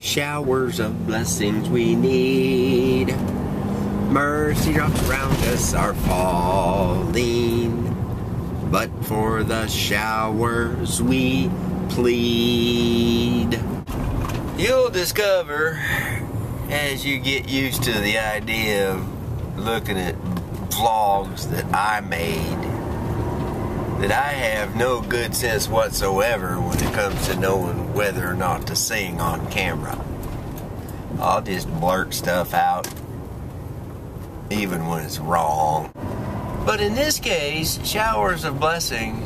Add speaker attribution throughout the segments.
Speaker 1: Showers of blessings we need. Mercy drops around us are falling. But for the showers we plead. You'll discover as you get used to the idea of looking at vlogs that I made that I have no good sense whatsoever when it comes to knowing whether or not to sing on camera. I'll just blurt stuff out even when it's wrong. But in this case, showers of blessing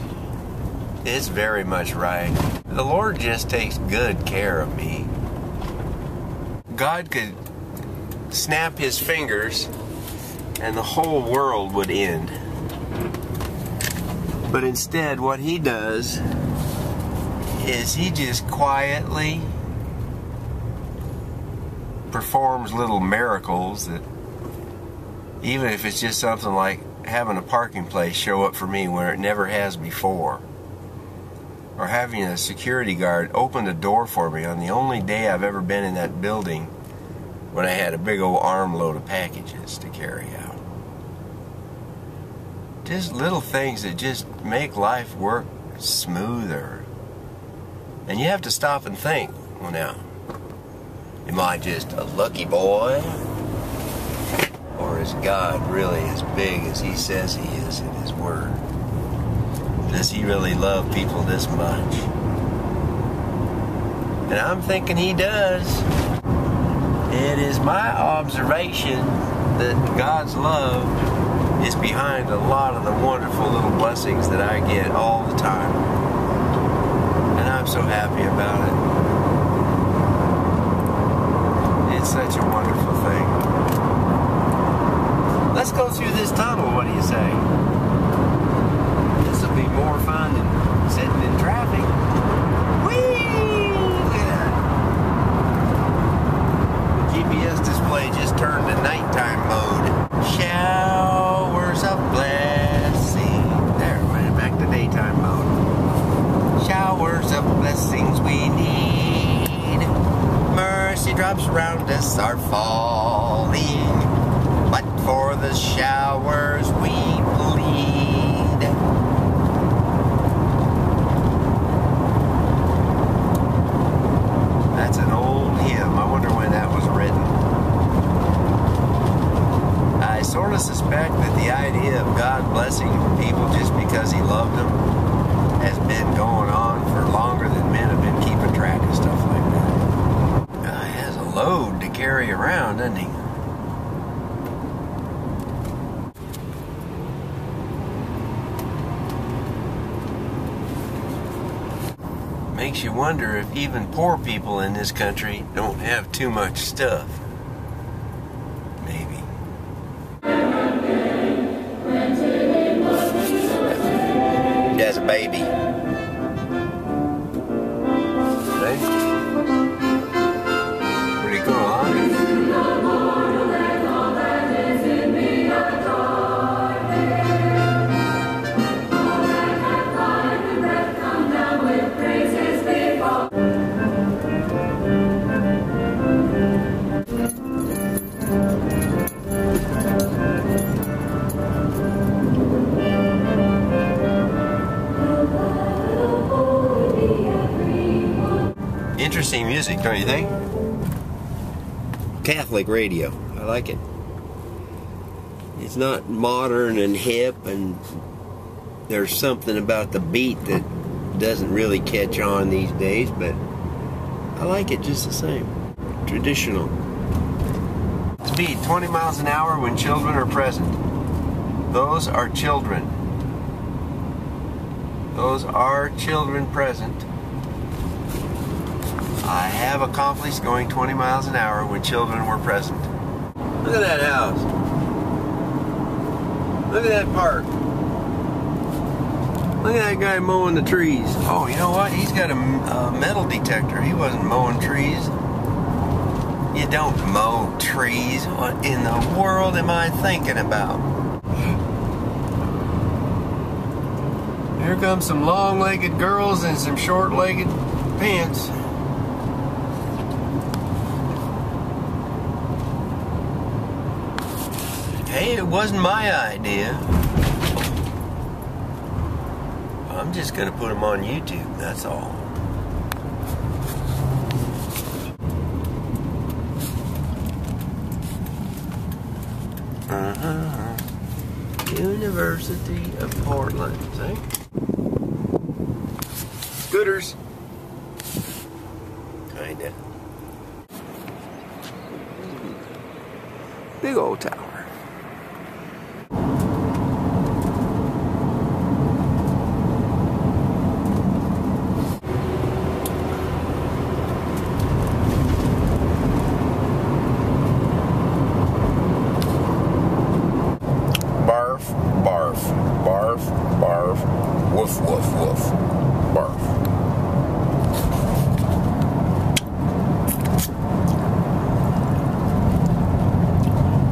Speaker 1: is very much right. The Lord just takes good care of me. God could snap his fingers and the whole world would end. But instead, what he does is he just quietly performs little miracles that, even if it's just something like having a parking place show up for me where it never has before, or having a security guard open the door for me on the only day I've ever been in that building when I had a big old armload of packages to carry out. Just little things that just make life work smoother. And you have to stop and think, well now, am I just a lucky boy? Or is God really as big as he says he is in his word? Does he really love people this much? And I'm thinking he does. It is my observation that God's love is behind a lot of the wonderful little blessings that I get all the time. And I'm so happy about it. It's such a wonderful thing. Let's go through this tunnel, what do you say? This will be more fun than sitting in traffic. Whee! Look at that. The GPS display just turned to nighttime mode. Showers of blessing. There, went back to daytime mode. Showers of blessings we need. Mercy drops around us are falling. But for the showers we plead. That's an old hymn. I wonder when that was written. I sort of suspect that the idea of God blessing people just because he loved them has been going on for longer than men have been keeping track of stuff like that. He has a load to carry around, doesn't he? Makes you wonder if even poor people in this country don't have too much stuff. Maybe. As a baby. Pretty cool, huh? Interesting music, don't you think? Catholic radio. I like it. It's not modern and hip, and there's something about the beat that doesn't really catch on these days, but I like it just the same. Traditional. Speed 20 miles an hour when children are present. Those are children. Those are children present. I have accomplished going 20 miles an hour when children were present. Look at that house. Look at that park. Look at that guy mowing the trees. Oh, you know what? He's got a metal detector. He wasn't mowing trees. You don't mow trees. What in the world am I thinking about? Here comes some long-legged girls and some short-legged pants. Hey, it wasn't my idea. I'm just gonna put them on YouTube, that's all. University of Portland, see? Scooters. Kinda. Big old tower.
Speaker 2: Woof, woof, woof. Barf.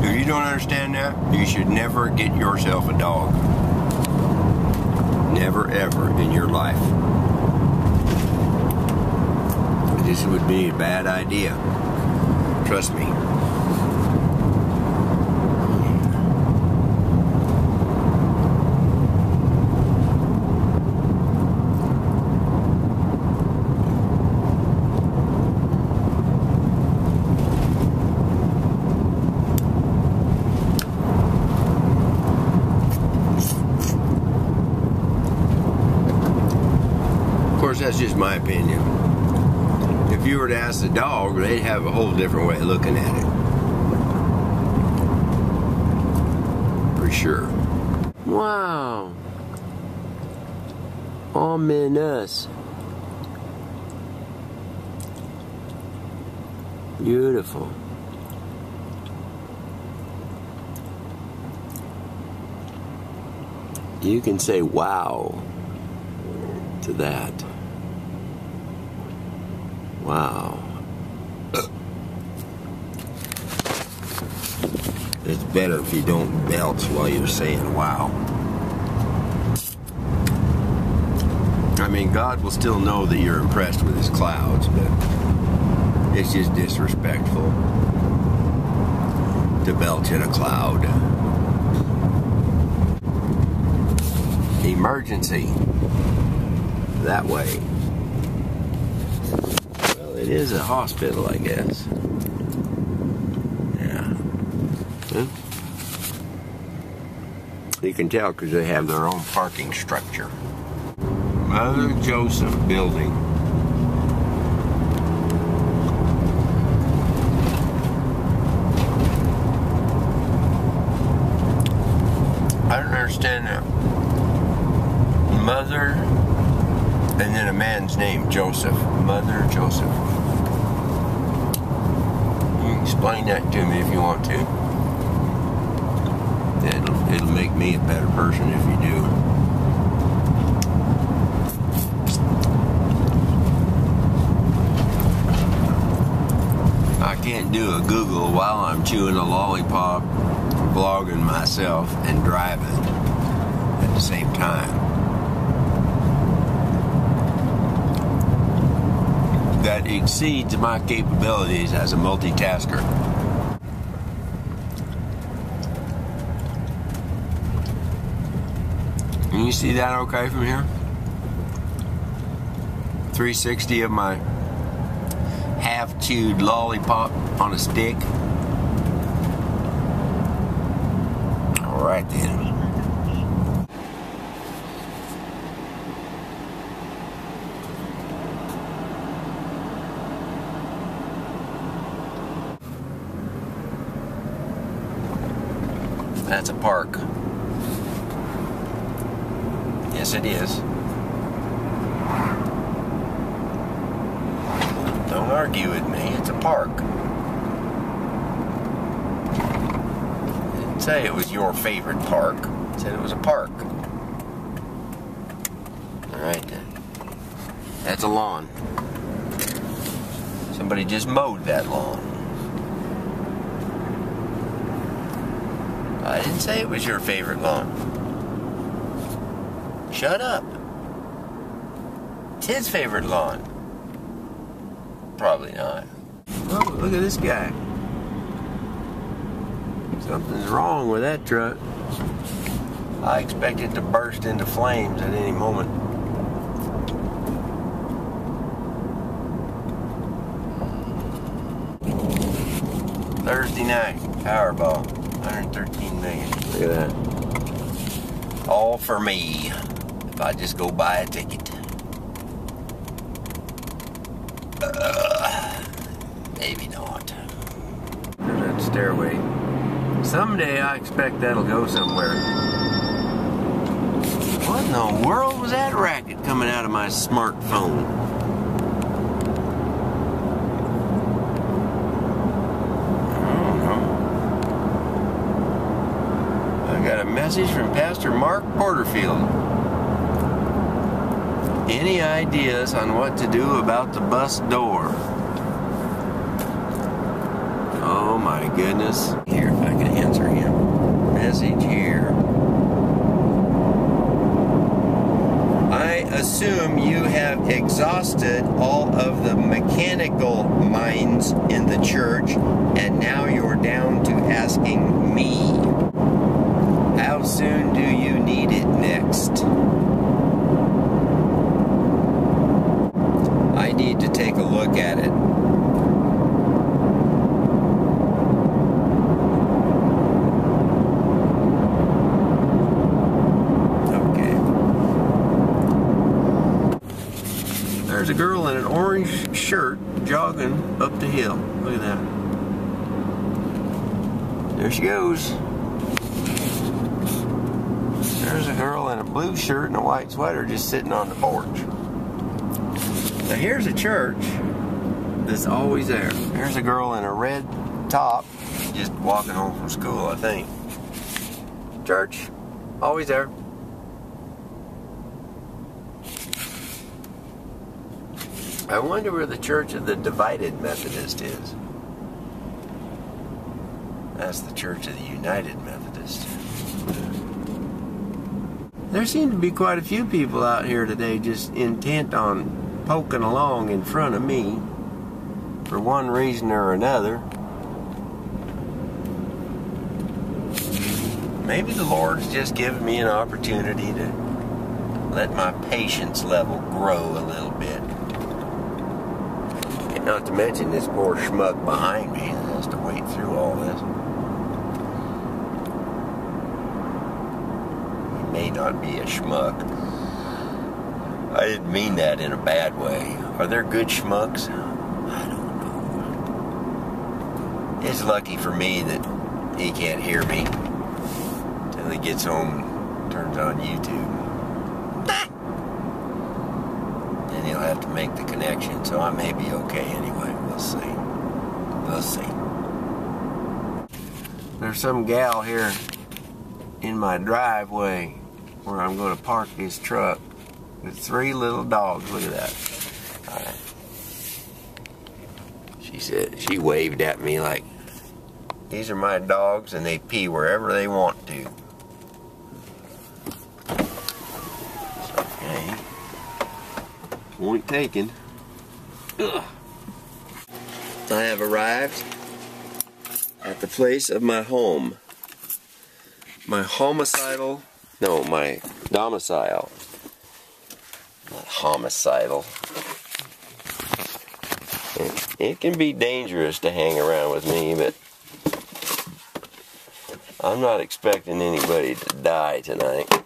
Speaker 1: If you don't understand that, you should never get yourself a dog. Never, ever in your life. This would be a bad idea. Trust me. That's just my opinion. If you were to ask the dog, they'd have a whole different way of looking at it. For sure. Wow. Ominous. Beautiful. You can say wow to that. Wow. It's better if you don't belch while you're saying wow. I mean, God will still know that you're impressed with his clouds, but it's just disrespectful to belch in a cloud. Emergency. That way. It is a hospital, I guess. Yeah. Well, you can tell because they have their own parking structure. Mother Joseph building. I don't understand that. Mother, and then a man's name, Joseph. Mother Joseph. You can explain that to me if you want to. It'll make me a better person if you do. I can't do a Google while I'm chewing a lollipop, vlogging myself, and driving at the same time. That exceeds my capabilities as a multitasker. Can you see that okay from here? 360 of my half-chewed lollipop on a stick. All right then. That's a park. Yes, it is. Don't argue with me. It's a park. I didn't say it was your favorite park. I said it was a park. Alright then. That's a lawn. Somebody just mowed that lawn. I didn't say it was your favorite lawn. Shut up. It's his favorite lawn. Probably not. Oh, look at this guy. Something's wrong with that truck. I expect it to burst into flames at any moment. Thursday night, Powerball, 113 million. Look at that. All for me, if I just go buy a ticket. Maybe not. There's that stairway. Someday I expect that'll go somewhere. What in the world was that racket coming out of my smartphone? Got a message from Pastor Mark Porterfield. Any ideas on what to do about the bus door? Oh my goodness. Here, if I can answer him. Message here. I assume you have exhausted all of the mechanical minds in the church, and now you're down to asking me. How soon do you need it next? I need to take a look at it. Okay. There's a girl in an orange shirt jogging up the hill. Look at that. There she goes. There's a girl in a blue shirt and a white sweater just sitting on the porch. Now here's a church that's always there. There's a girl in a red top just walking home from school, I think. Church, always there. I wonder where the Church of the Divided Methodist is. That's the Church of the United Methodist. There seem to be quite a few people out here today just intent on poking along in front of me for one reason or another. Maybe the Lord's just given me an opportunity to let my patience level grow a little bit. And not to mention this poor schmuck behind me that has to wait through all this. May not be a schmuck. I didn't mean that in a bad way. Are there good schmucks? I don't know. It's lucky for me that he can't hear me till he gets home and turns on YouTube. Then he'll have to make the connection, so I may be okay anyway. We'll see. We'll see. There's some gal here in my driveway where I'm going to park this truck with 3 little dogs. Look at that. Right. She waved at me like, these are my dogs and they pee wherever they want to. Okay. Point taken. Ugh. I have arrived at the place of my home. My domicile. Not homicidal. It can be dangerous to hang around with me, but I'm not expecting anybody to die tonight.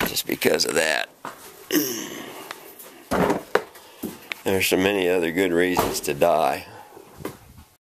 Speaker 1: Just because of that. There's so many other good reasons to die.